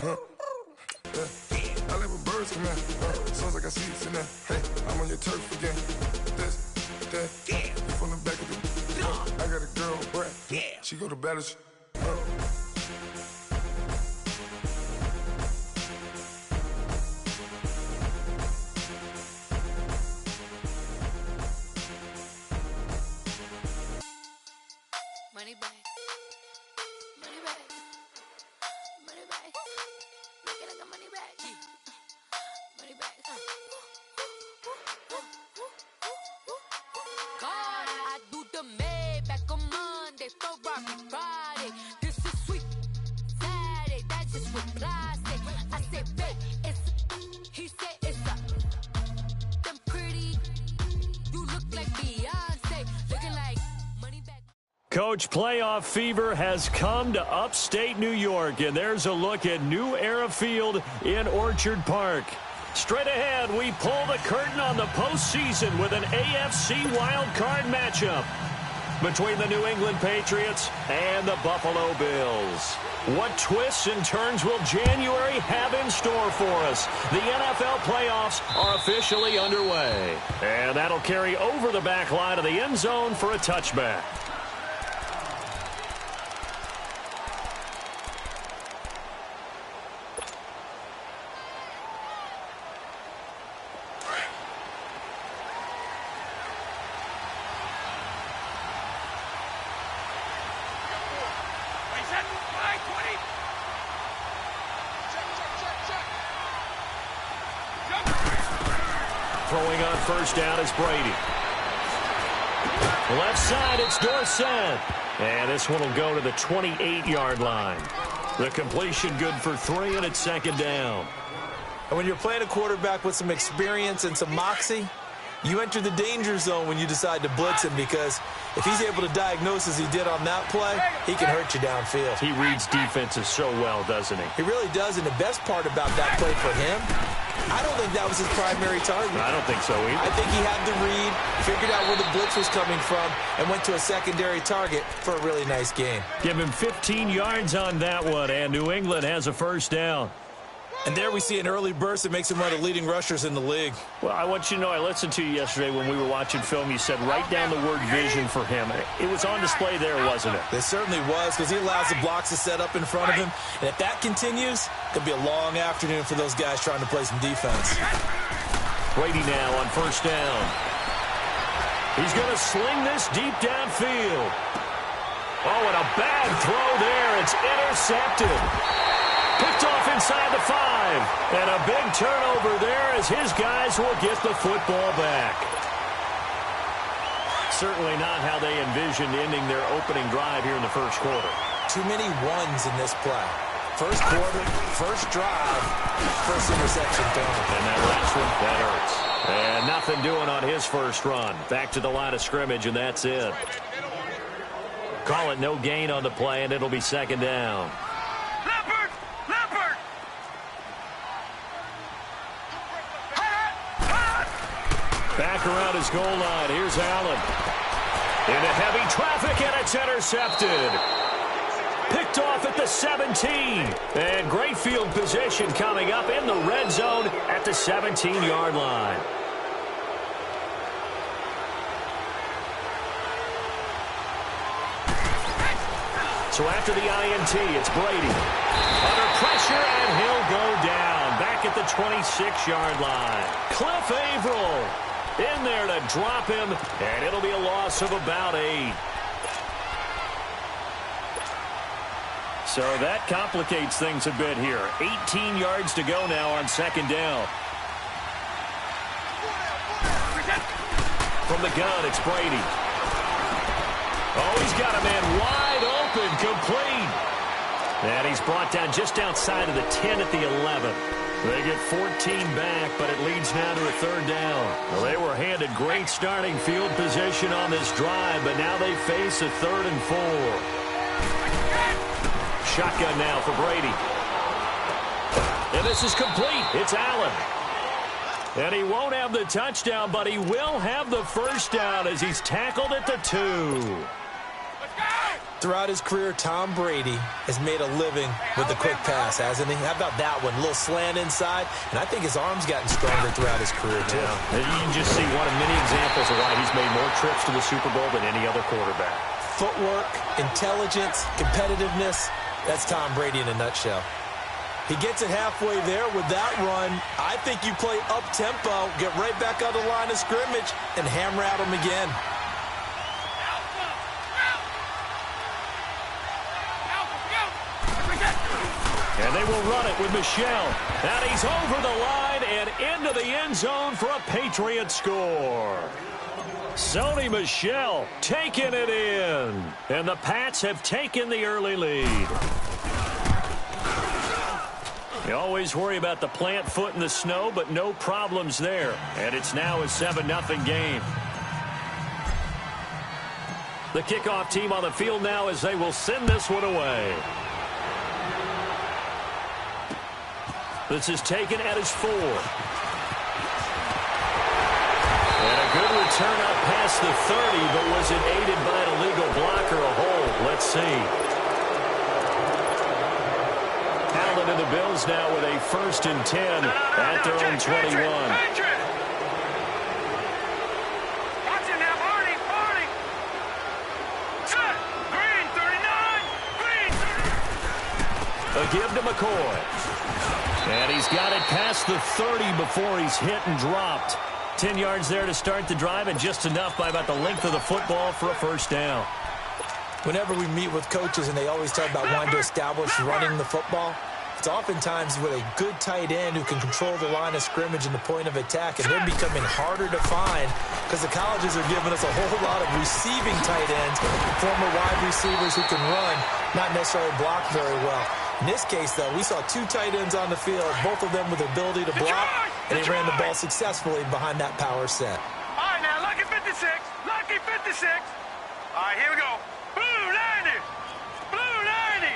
Yeah. I live with birds come in. As soon as I got seats in there. Hey, I'm on your turf again. This, that. Yeah. You from the back of the. I got a girl, Brett. Yeah. She go to battle. Money back. Money back. Money back. Make it like a money back. Money back. God, I do the Maybach on Monday, Ferrari Friday. This is sweet Saturday. That's just what I say. I said, babe, it's he said it's a them pretty. You look like Beyonce, looking like money back. Coach, playoff fever has come to upstate New York, and there's a look at New Era Field in Orchard Park. Straight ahead, we pull the curtain on the postseason with an AFC wildcard matchup between the New England Patriots and the Buffalo Bills. What twists and turns will January have in store for us? The NFL playoffs are officially underway, and that'll carry over the back line of the end zone for a touchback. Throwing on first down is Brady. Left side, it's Dorsett. And this one will go to the 28-yard line. The completion good for 3, and it's second down. And when you're playing a quarterback with some experience and some moxie, you enter the danger zone when you decide to blitz him, because if he's able to diagnose as he did on that play, he can hurt you downfield. He reads defenses so well, doesn't he? He really does, and the best part about that play for him, I don't think that was his primary target. I don't think so either. I think he had the read, figured out where the blitz was coming from, and went to a secondary target for a really nice game. Give him 15 yards on that one, and New England has a first down. And there we see an early burst that makes him one of the leading rushers in the league. Well, I want you to know, I listened to you yesterday when we were watching film. You said write down the word vision for him. It was on display there, wasn't it? It certainly was, because he allows the blocks to set up in front of him. And if that continues, it'll be a long afternoon for those guys trying to play some defense. Brady now on first down. He's going to sling this deep downfield. Oh, and a bad throw there. It's intercepted. Picked off inside the 5. And a big turnover there as his guys will get the football back. Certainly not how they envisioned ending their opening drive here in the first quarter. Too many ones in this play. First quarter, first drive, first interception thrown. And that last one, that hurts. And nothing doing on his first run. Back to the line of scrimmage, and that's it. Call it no gain on the play, and it'll be second down. Back around his goal line. Here's Allen. Into heavy traffic, and it's intercepted. Picked off at the 17. And great field position coming up in the red zone at the 17-yard line. So after the INT, it's Brady. Under pressure, and he'll go down. Back at the 26-yard line. Cliff Averill in there to drop him, and it'll be a loss of about 8. So that complicates things a bit here. 18 yards to go now on second down. From the gun, it's Brady. Oh, he's got a man wide open, complete. And he's brought down just outside of the 10 at the 11. They get 14 back, but it leads now to a third down. Well, they were handed great starting field position on this drive, but now they face a 3rd and 4. Shotgun now for Brady. And this is complete. It's Allen. And he won't have the touchdown, but he will have the first down as he's tackled at the 2. Throughout his career, Tom Brady has made a living with the quick pass, hasn't he? How about that one? A little slant inside, and I think his arm's gotten stronger throughout his career, too. Yeah. You can just see one of many examples of why he's made more trips to the Super Bowl than any other quarterback. Footwork, intelligence, competitiveness, that's Tom Brady in a nutshell. He gets it halfway there with that run. I think you play up-tempo, get right back on the line of scrimmage, and hammer at him again. And they will run it with Michel. And he's over the line and into the end zone for a Patriot score. Sony Michel taking it in. And the Pats have taken the early lead. You always worry about the plant foot in the snow, but no problems there. And it's now a 7-0 game. The kickoff team on the field now as they will send this one away. This is taken at his 4. And a good return up past the 30, but was it aided by an illegal block or a hold? Let's see. Allen and the Bills now with a 1st and 10 at their own 21. A give to McCoy. And he's got it past the 30 before he's hit and dropped. 10 yards there to start the drive, and just enough by about the length of the football for a 1st down. Whenever we meet with coaches and they always talk about wanting to establish running the football, it's oftentimes with a good tight end who can control the line of scrimmage and the point of attack, and they're becoming harder to find because the colleges are giving us a whole lot of receiving tight ends, former wide receivers who can run, not necessarily block very well. In this case, though, we saw 2 tight ends on the field, both of them with the ability to block, and they ran the ball successfully behind that power set. All right, now, lucky 56. Lucky 56. All right, here we go. Blue 90. Blue 90.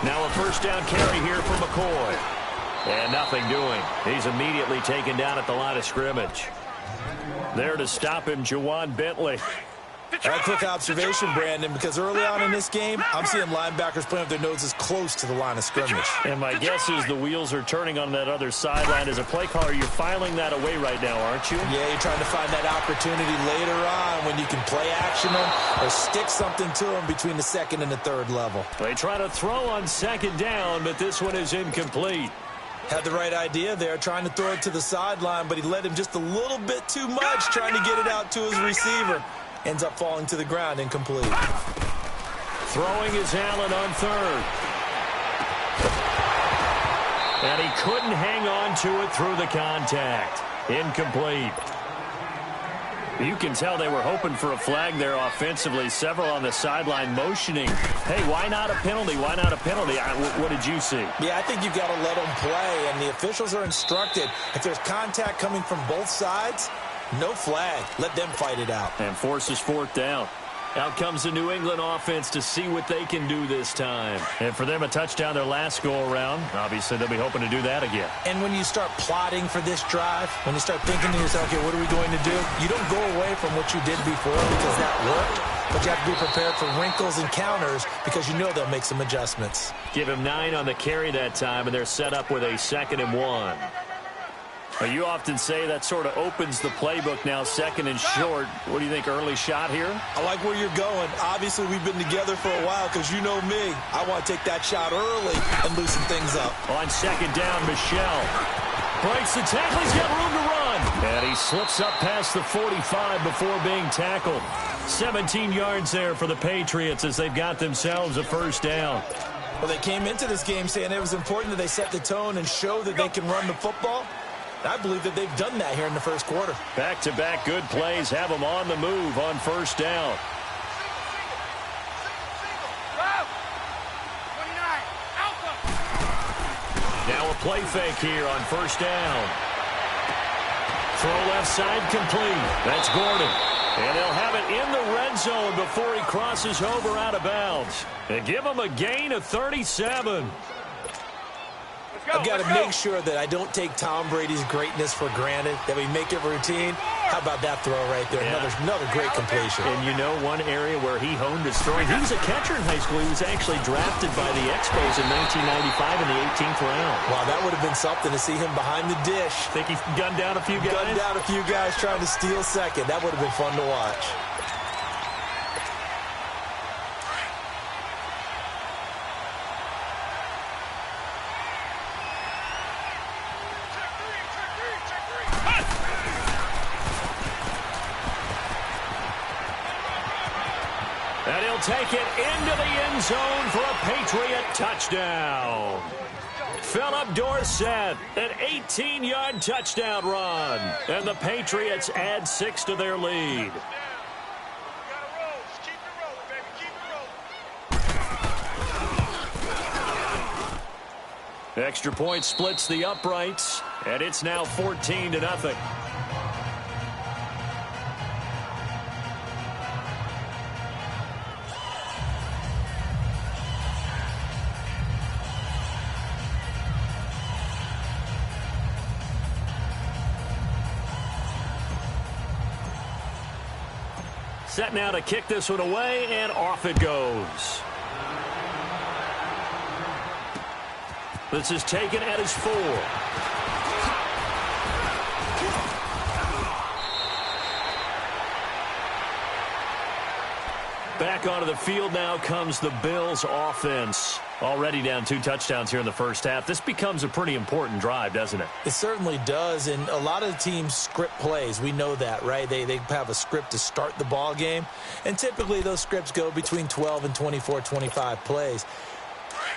Now a 1st down carry here for McCoy. And nothing doing. He's immediately taken down at the line of scrimmage. There to stop him, Juwan Bentley. A quick observation, Brandon, because early on in this game, I'm seeing linebackers playing with their noses close to the line of scrimmage. And my guess is the wheels are turning on that other sideline. As a play caller, you're filing that away right now, aren't you? Yeah, you're trying to find that opportunity later on when you can play action them or stick something to them between the 2nd and the 3rd level. They try to throw on 2nd down, but this one is incomplete. Had the right idea there, trying to throw it to the sideline, but he let him just a little bit too much, trying to get it out to his receiver. Ends up falling to the ground, incomplete. Throwing is Allen on 3rd. And he couldn't hang on to it through the contact. Incomplete. You can tell they were hoping for a flag there offensively. Several on the sideline motioning. Hey, why not a penalty? Why not a penalty? What did you see? Yeah, I think you've got to let them play, and the officials are instructed. If there's contact coming from both sides, no flag. Let them fight it out. And forces 4th down. Out comes the New England offense to see what they can do this time. And for them, a touchdown their last go-around. Obviously, they'll be hoping to do that again. And when you start plotting for this drive, when you start thinking to yourself, okay, what are we going to do? You don't go away from what you did before because that worked. But you have to be prepared for wrinkles and counters because you know they'll make some adjustments. Give him 9 on the carry that time, and they're set up with a 2nd and 1. You often say that sort of opens the playbook now, 2nd and short. What do you think, early shot here? I like where you're going. Obviously, we've been together for a while because you know me. I want to take that shot early and loosen things up. On 2nd down, Michel breaks the tackle. He's got room to run. And he slips up past the 45 before being tackled. 17 yards there for the Patriots as they've got themselves a 1st down. Well, they came into this game saying it was important that they set the tone and show that they can run the football. I believe that they've done that here in the 1st quarter. Back-to-back good plays have them on the move on 1st down. Now a play fake here on 1st down. Throw left side complete. That's Gordon. And they'll have it in the red zone before he crosses over out of bounds. And give him a gain of 37. I've got to make sure that I don't take Tom Brady's greatness for granted, that we make it routine. How about that throw right there? Yeah. Another great completion. And you know one area where he honed his throwing? He was a catcher in high school. He was actually drafted by the Expos in 1995 in the 18th round. Wow, that would have been something to see him behind the dish. Think he gunned down a few guys? Gunned down a few guys trying to steal second. That would have been fun to watch. And he'll take it into the end zone for a Patriot touchdown. Philip Dorsett, an 18-yard touchdown run. And the Patriots add 6 to their lead. Extra point splits the uprights, and it's now 14-0. Set now to kick this one away, and off it goes. This is taken at his 4. Back onto the field now comes the Bills offense. Already down 2 touchdowns here in the first half. This becomes a pretty important drive, doesn't it? It certainly does, and a lot of teams script plays. We know that, right? They have a script to start the ball game, and typically those scripts go between 12 and 24, 25 plays.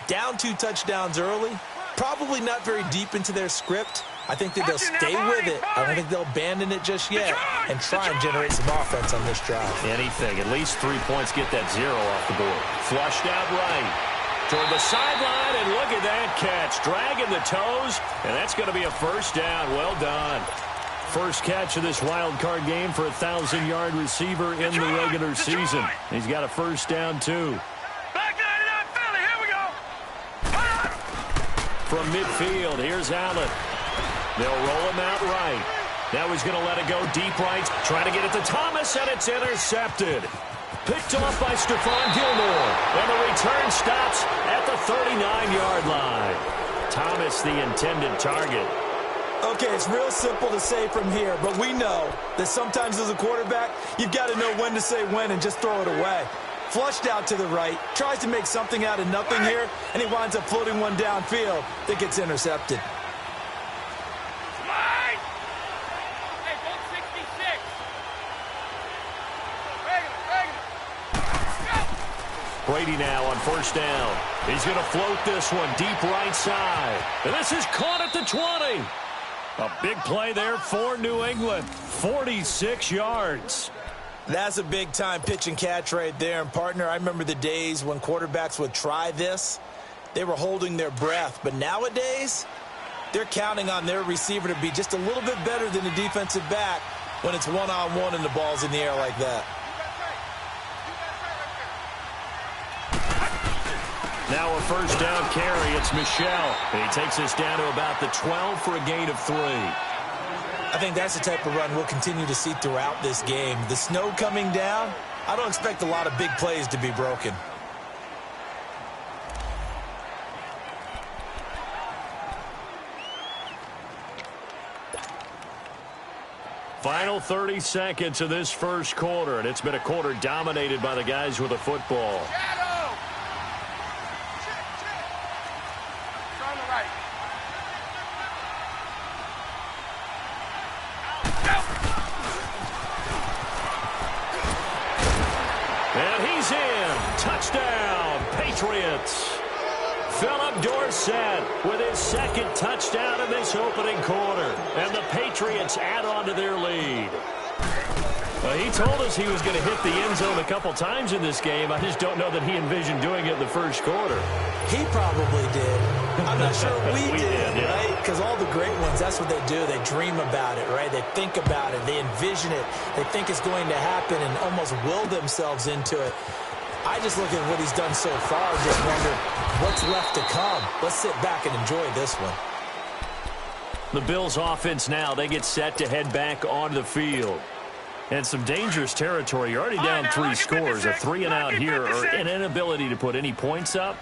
Down 2 touchdowns early, probably not very deep into their script. I think that they'll stay with it. I don't think they'll abandon it just yet and try and generate some offense on this drive. Anything. At least 3 points, get that 0 off the board. Flushed out right. Toward the sideline, and look at that catch. Dragging the toes, and that's going to be a first down. Well done. First catch of this wild card game for a 1,000-yard receiver in the regular season. He's got a first down, too. Back 99 Philly, here we go. From midfield, here's Allen. They'll roll him out right. Now he's going to let it go deep right. Trying to get it to Thomas, and it's intercepted. Picked off by Stephon Gilmore. And the return stops at the 39-yard line. Thomas, the intended target. Okay, it's real simple to say from here, but we know that sometimes as a quarterback, you've got to know when to say when and just throw it away. Flushed out to the right, tries to make something out of nothing here, and he winds up floating one downfield that gets intercepted. Brady now on first down. He's going to float this one deep right side. And this is caught at the 20. A big play there for New England. 46 yards. That's a big-time pitch and catch right there. And, partner, I remember the days when quarterbacks would try this. They were holding their breath. But nowadays, they're counting on their receiver to be just a little bit better than the defensive back when it's one-on-one and the ball's in the air like that. Now a first down carry. It's Michel. And he takes us down to about the 12 for a gain of 3. I think that's the type of run we'll continue to see throughout this game. The snow coming down, I don't expect a lot of big plays to be broken. Final 30 seconds of this first quarter, and it's been a quarter dominated by the guys with the football. And he's in. Touchdown, Patriots. Philip Dorsett with his second touchdown in this opening quarter. And the Patriots add on to their lead. He told us he was going to hit the end zone a couple times in this game. I just don't know that he envisioned doing it in the first quarter. He probably did. I'm not sure we did, yeah. right? Because all the great ones, that's what they do. They dream about it, right? They think about it. They envision it. They think it's going to happen and almost will themselves into it. I just look at what he's done so far and just wonder what's left to come. Let's sit back and enjoy this one. The Bills offense now, they get set to head back onto the field. And some dangerous territory. You're already down 3 scores. A 3-and-out here or an inability to put any points up.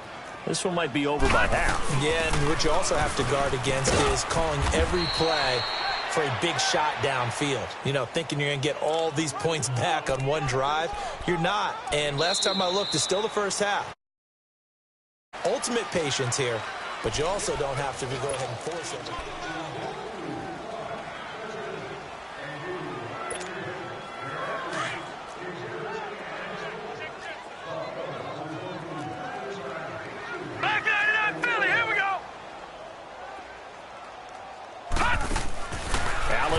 This one might be over by half. Yeah, and what you also have to guard against is calling every play for a big shot downfield. You know, thinking you're going to get all these points back on one drive. You're not. And last time I looked, it's still the first half. Ultimate patience here, but you also don't have to go ahead and force it.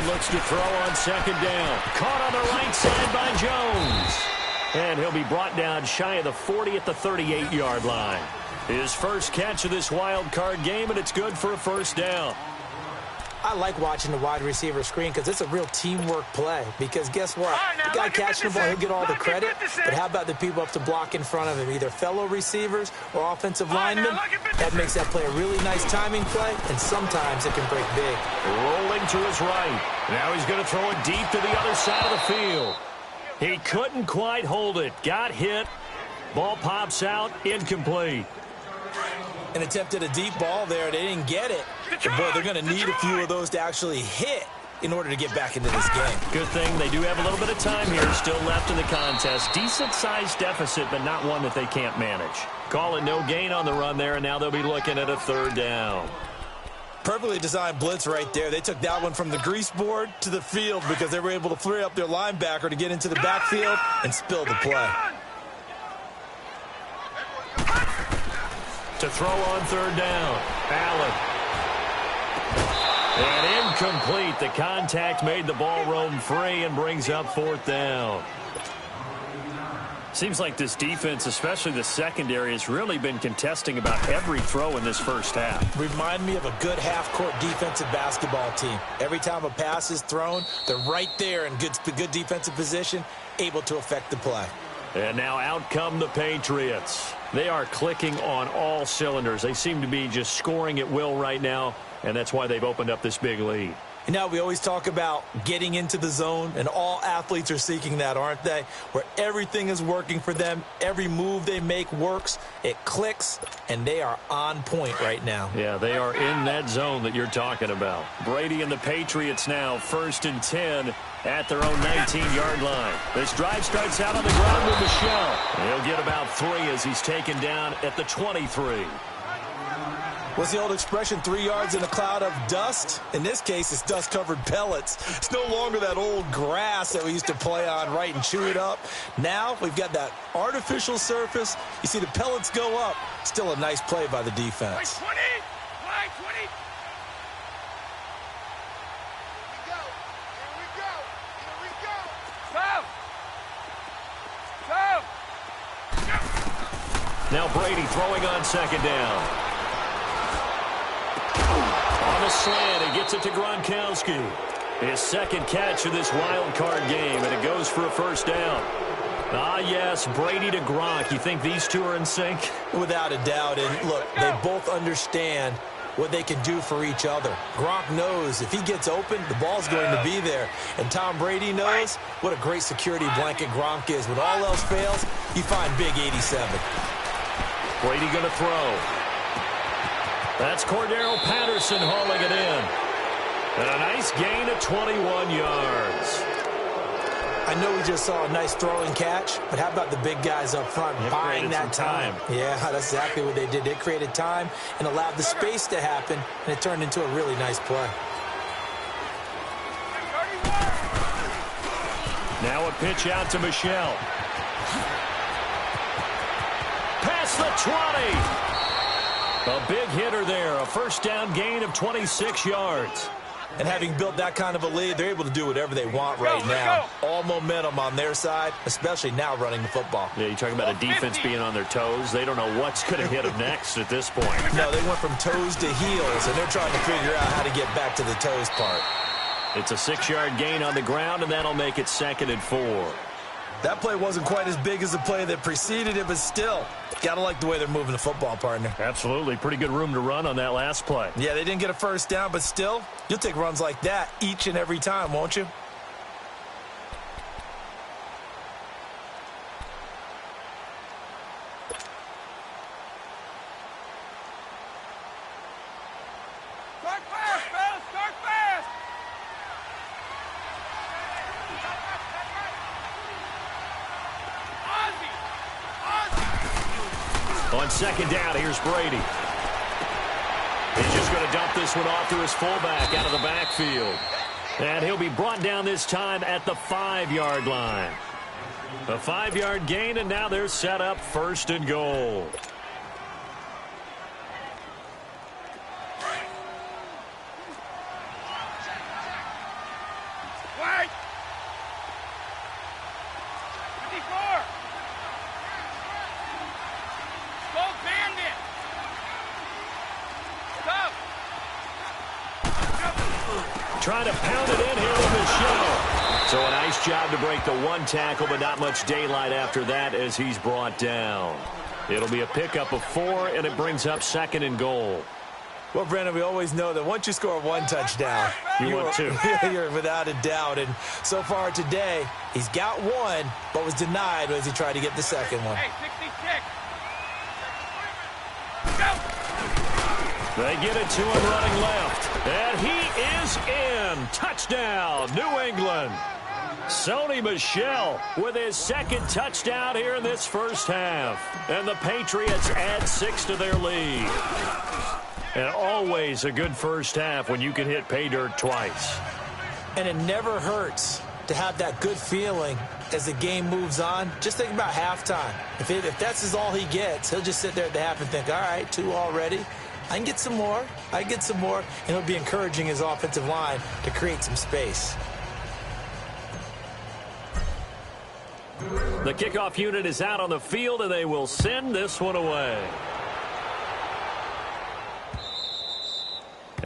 Looks to throw on second down. Caught on the right side by Jones. And he'll be brought down shy of the 40 at the 38-yard line. His first catch of this wild card game, and it's good for a first down. I like watching the wide receiver screen because it's a real teamwork play. Because guess what? The guy catching the ball, he'll get all the credit. But how about the people up to block in front of him, either fellow receivers or offensive linemen? That makes that play a really nice timing play, and sometimes it can break big. Rolling to his right. Now he's going to throw it deep to the other side of the field. He couldn't quite hold it. Got hit. Ball pops out. Incomplete. And attempted a deep ball there. They didn't get it. But boy, they're going to need a few of those to actually hit in order to get back into this game. Good thing they do have a little bit of time here still left in the contest. Decent-sized deficit, but not one that they can't manage. Call it no gain on the run there, and now they'll be looking at a third down. Perfectly designed blitz right there. They took that one from the grease board to the field because they were able to flare up their linebacker to get into the backfield and spill the play. To throw on third down. Allen. And incomplete. The contact made the ball roam free and brings up fourth down. Seems like this defense, especially the secondary, has really been contesting about every throw in this first half. Remind me of a good half-court defensive basketball team. Every time a pass is thrown, they're right there in good defensive position, able to affect the play. And now out come the Patriots. They are clicking on all cylinders. They seem to be just scoring at will right now, and that's why they've opened up this big lead. You know, we always talk about getting into the zone, and all athletes are seeking that, aren't they? Where everything is working for them. Every move they make works. It clicks, and they are on point right now. Yeah, they are in that zone that you're talking about. Brady and the Patriots now 1st and 10 at their own 19-yard line. This drive starts out on the ground with Michel. He'll get about 3 as he's taken down at the 23. What's the old expression, 3 yards in a cloud of dust? In this case, it's dust-covered pellets. It's no longer that old grass that we used to play on, right, and chew it up. Now we've got that artificial surface. You see the pellets go up. Still a nice play by the defense. Line 20! Line 20! Here we go! Here we go! Stop! Stop! Now Brady throwing on second down. On the slant, he gets it to Gronkowski. His second catch of this wild card game, and it goes for a first down. Ah, yes, Brady to Gronk. You think these two are in sync? Without a doubt. And look, they both understand what they can do for each other. Gronk knows if he gets open, the ball's going to be there. And Tom Brady knows what a great security blanket Gronk is. When all else fails, you find big 87. Brady going to throw. That's Cordero Patterson hauling it in. And a nice gain of 21 yards. I know we just saw a nice throwing catch, but how about the big guys up front buying that time? Yeah, that's exactly what they did. They created time and allowed the space to happen, and it turned into a really nice play. Now a pitch out to Michel. Past the 20. A big hitter there, a first down gain of 26 yards. And having built that kind of a lead, they're able to do whatever they want right now. All momentum on their side, especially now running the football. Yeah, you're talking about a defense being on their toes. They don't know what's going to hit them next at this point. No, they went from toes to heels, and they're trying to figure out how to get back to the toes part. It's a 6-yard gain on the ground, and that'll make it 2nd and 4. That play wasn't quite as big as the play that preceded it, but still, gotta like the way they're moving the football, partner. Absolutely. Pretty good room to run on that last play. Yeah, they didn't get a first down, but still, you'll take runs like that each and every time, won't you? Start fast, fellas! Start fast! On second down, here's Brady. He's just going to dump this one off to his fullback out of the backfield. And he'll be brought down this time at the 5-yard line. A 5-yard gain, and now they're set up 1st and goal. Wait! 54! Go bandit! Stop! Trying to pound it in here with Michelle. So a nice job to break the one tackle, but not much daylight after that as he's brought down. It'll be a pickup of 4, and it brings up 2nd and goal. Well, Brandon, we always know that once you score one touchdown, You want two. You're without a doubt. And so far today, he's got one, but was denied as he tried to get the second one. Hey, 66! Go! They get it to him running left. And he is in. Touchdown, New England. Sony Michel with his 2nd touchdown here in this first half. And the Patriots add 6 to their lead. And always a good first half when you can hit pay dirt twice. And it never hurts to have that good feeling as the game moves on. Just think about halftime. If that's all he gets, he'll just sit there at the half and think, all right, 2 already. I can get some more. I can get some more. And he'll be encouraging his offensive line to create some space. The kickoff unit is out on the field, and they will send this one away.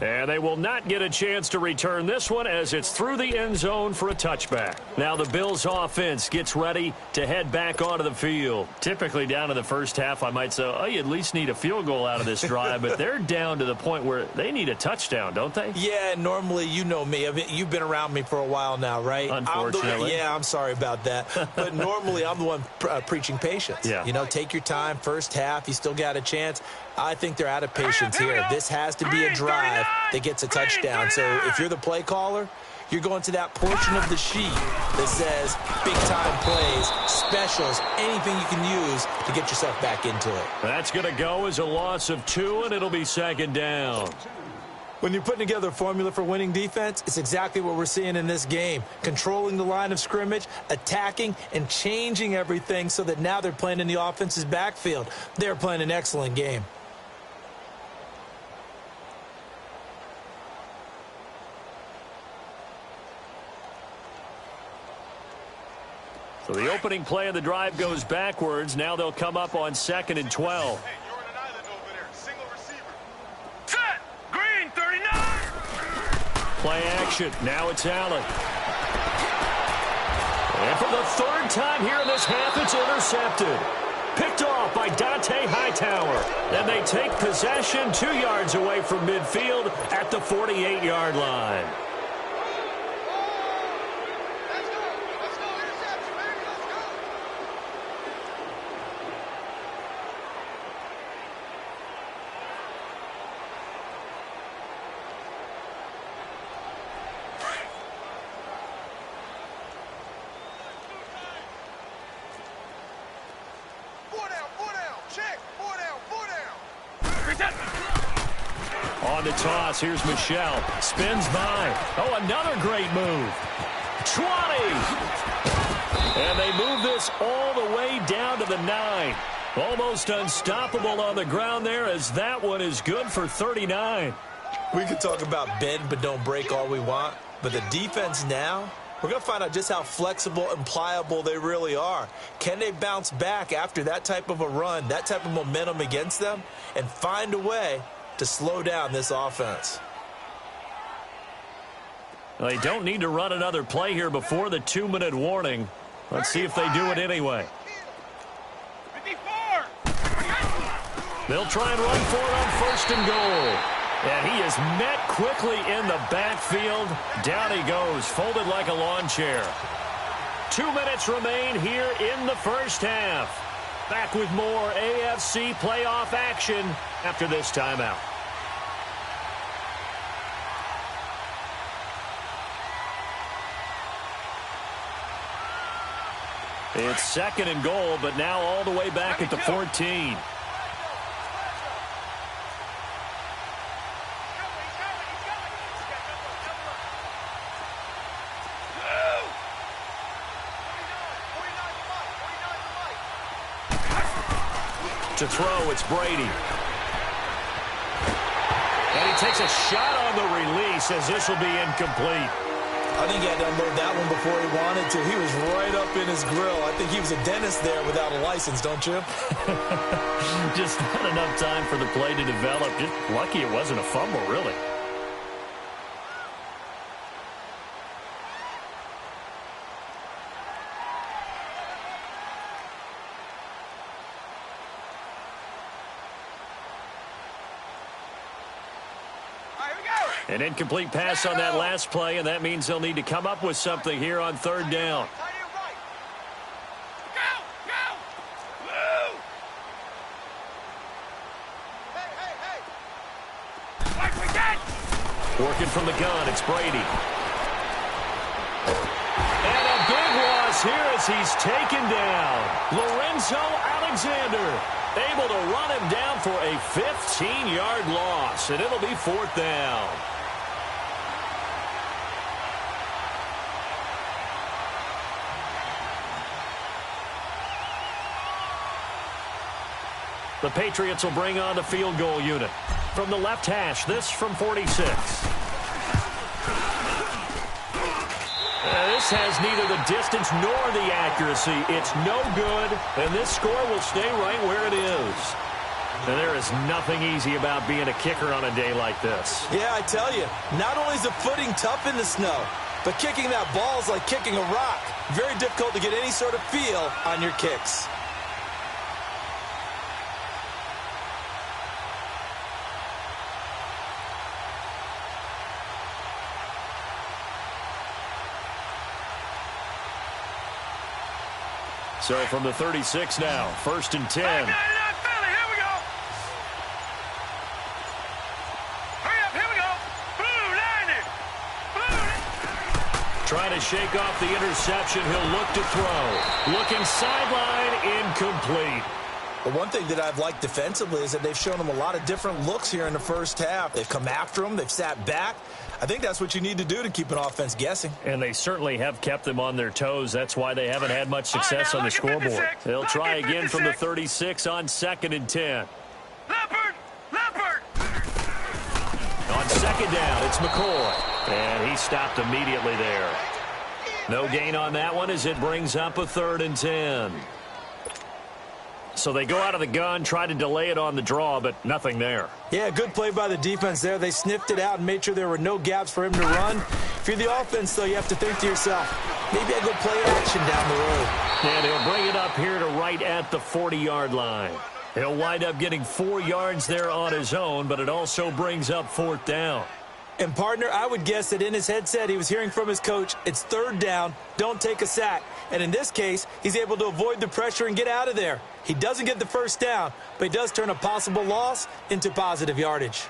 And they will not get a chance to return this one as it's through the end zone for a touchback. Now the Bills offense gets ready to head back onto the field. Typically down in the first half, I might say, oh, you at least need a field goal out of this drive, but they're down to the point where they need a touchdown, don't they? Yeah, normally, you know me. You've been around me for a while now, right? Unfortunately. I'm sorry about that. But normally, I'm the one preaching patience. Yeah. You know, take your time, first half, you still got a chance. I think they're out of patience here. This has to be a drive that gets a touchdown. So if you're the play caller, you're going to that portion of the sheet that says big-time plays, specials, anything you can use to get yourself back into it. That's going to go as a loss of 2, and it'll be 2nd down. When you're putting together a formula for winning defense, it's exactly what we're seeing in this game. Controlling the line of scrimmage, attacking, and changing everything so that now they're playing in the offense's backfield. They're playing an excellent game. So the opening play of the drive goes backwards. Now they'll come up on 2nd and 12. Hey, you're on an island over there. Single receiver. Set! Green, 39! Play action. Now it's Allen. And for the 3rd time here in this half, it's intercepted. Picked off by Dante Hightower. And they take possession 2 yards away from midfield at the 48-yard line. On the toss, here's Michel. Spins by. Oh, another great move. 20. And they move this all the way down to the 9. Almost unstoppable on the ground there as that one is good for 39. We could talk about bend but don't break all we want, but the defense now, we're going to find out just how flexible and pliable they really are. Can they bounce back after that type of a run, that type of momentum against them, and find a way to slow down this offense? They don't need to run another play here before the 2-minute warning. Let's see if they do it anyway. 54. They'll try and run for it on 1st and goal. And he is met quickly in the backfield. Down he goes, folded like a lawn chair. 2 minutes remain here in the first half. Back with more AFC playoff action after this timeout. It's 2nd and goal, but now all the way back at the 14. To throw, it's Brady. And he takes a shot on the release as this will be incomplete. I think he had to unload that one before he wanted to. He was right up in his grill. I think he was a dentist there without a license, don't you? Just not enough time for the play to develop. Just lucky it wasn't a fumble, really. An incomplete pass on that last play, and that means they'll need to come up with something here on 3rd down. Working from the gun, it's Brady. And a big loss here as he's taken down. Lorenzo Alexander able to run him down for a 15-yard loss, and it'll be 4th down. The Patriots will bring on the field goal unit. From the left hash, this from 46. This has neither the distance nor the accuracy. It's no good, and this score will stay right where it is. And there is nothing easy about being a kicker on a day like this. Yeah, I tell you, not only is the footing tough in the snow, but kicking that ball is like kicking a rock. Very difficult to get any sort of feel on your kicks. So from the 36 now, 1st and 10. Here we go. Hurry up, here we go. Blue 90. Trying to shake off the interception. He'll look to throw. Looking sideline, incomplete. But one thing that I've liked defensively is that they've shown him a lot of different looks here in the first half. They've come after him. They've sat back. I think that's what you need to do to keep an offense guessing. And they certainly have kept them on their toes. That's why they haven't had much success on the scoreboard. They'll try again from the 36 on 2nd and 10. Leopard! On 2nd down, it's McCoy. And he stopped immediately there. No gain on that one as it brings up a 3rd and 10. So they go out of the gun, try to delay it on the draw, but nothing there. Yeah, good play by the defense there. They sniffed it out and made sure there were no gaps for him to run. If you're the offense, though, you have to think to yourself, maybe I go play action down the road. And he'll bring it up here to right at the 40-yard line. He'll wind up getting 4 yards there on his own, but it also brings up 4th down. And, partner, I would guess that in his headset he was hearing from his coach, it's 3rd down, don't take a sack. And in this case, he's able to avoid the pressure and get out of there. He doesn't get the 1st down, but he does turn a possible loss into positive yardage.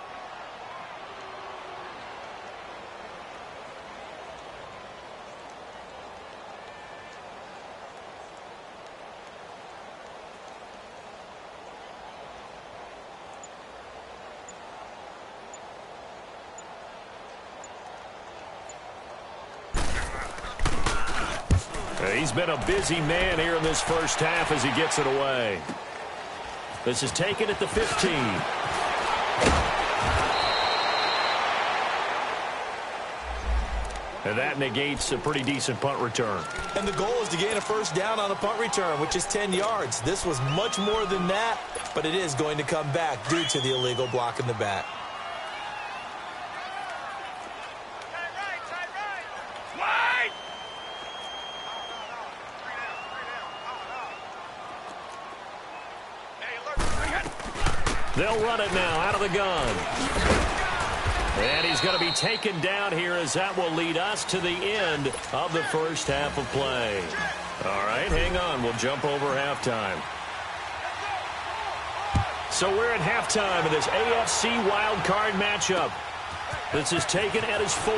He's been a busy man here in this first half as he gets it away. This is taken at the 15. And that negates a pretty decent punt return. And the goal is to gain a 1st down on a punt return, which is 10 yards. This was much more than that, but it is going to come back due to the illegal block in the back. They'll run it now out of the gun. And he's going to be taken down here as that will lead us to the end of the first half of play. All right, hang on. We'll jump over halftime. So we're at halftime of this AFC wildcard matchup. This is taken at his 4.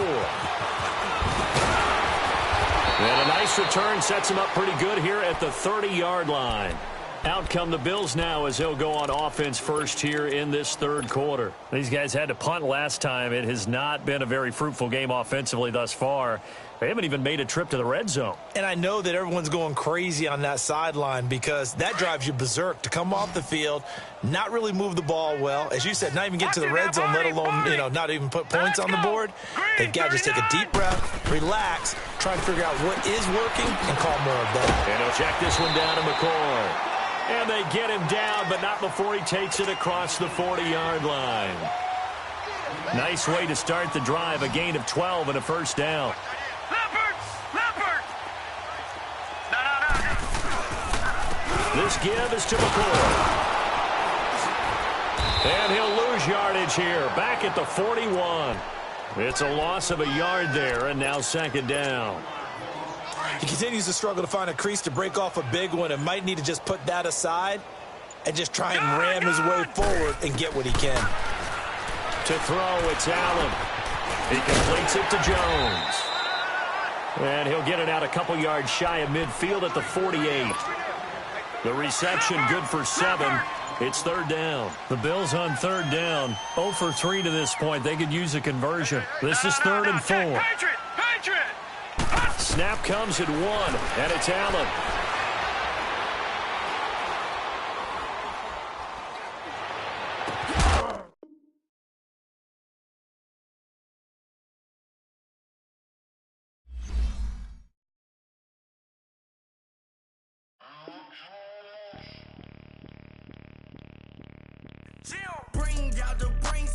And a nice return sets him up pretty good here at the 30-yard line. Out come the Bills now as they'll go on offense first here in this third quarter. These guys had to punt last time. It has not been a very fruitful game offensively thus far. They haven't even made a trip to the red zone. And I know that everyone's going crazy on that sideline because that drives you berserk to come off the field, not really move the ball well. As you said, not even get to the red zone, let alone, not even put points on the board. They've got to just take a deep breath, relax, try and figure out what is working, and call more of that. And he'll check this one down to McCoy. And they get him down, but not before he takes it across the 40-yard line. Nice way to start the drive, a gain of 12 and a first down. Leopard! No. This give is to McCoy. And he'll lose yardage here, back at the 41. It's a loss of a yard there, and now second down. He continues to struggle to find a crease to break off a big one and might need to just put that aside and just try and ram his way forward and get what he can. To throw, it's Allen. He completes it to Jones. And he'll get it out a couple yards shy of midfield at the 48. The reception good for 7. It's third down. The Bills on third down. 0 for 3 to this point. They could use a conversion. This is 3rd and 4. Patriot! Snap comes at 1, and it's Allen. Bring out the brains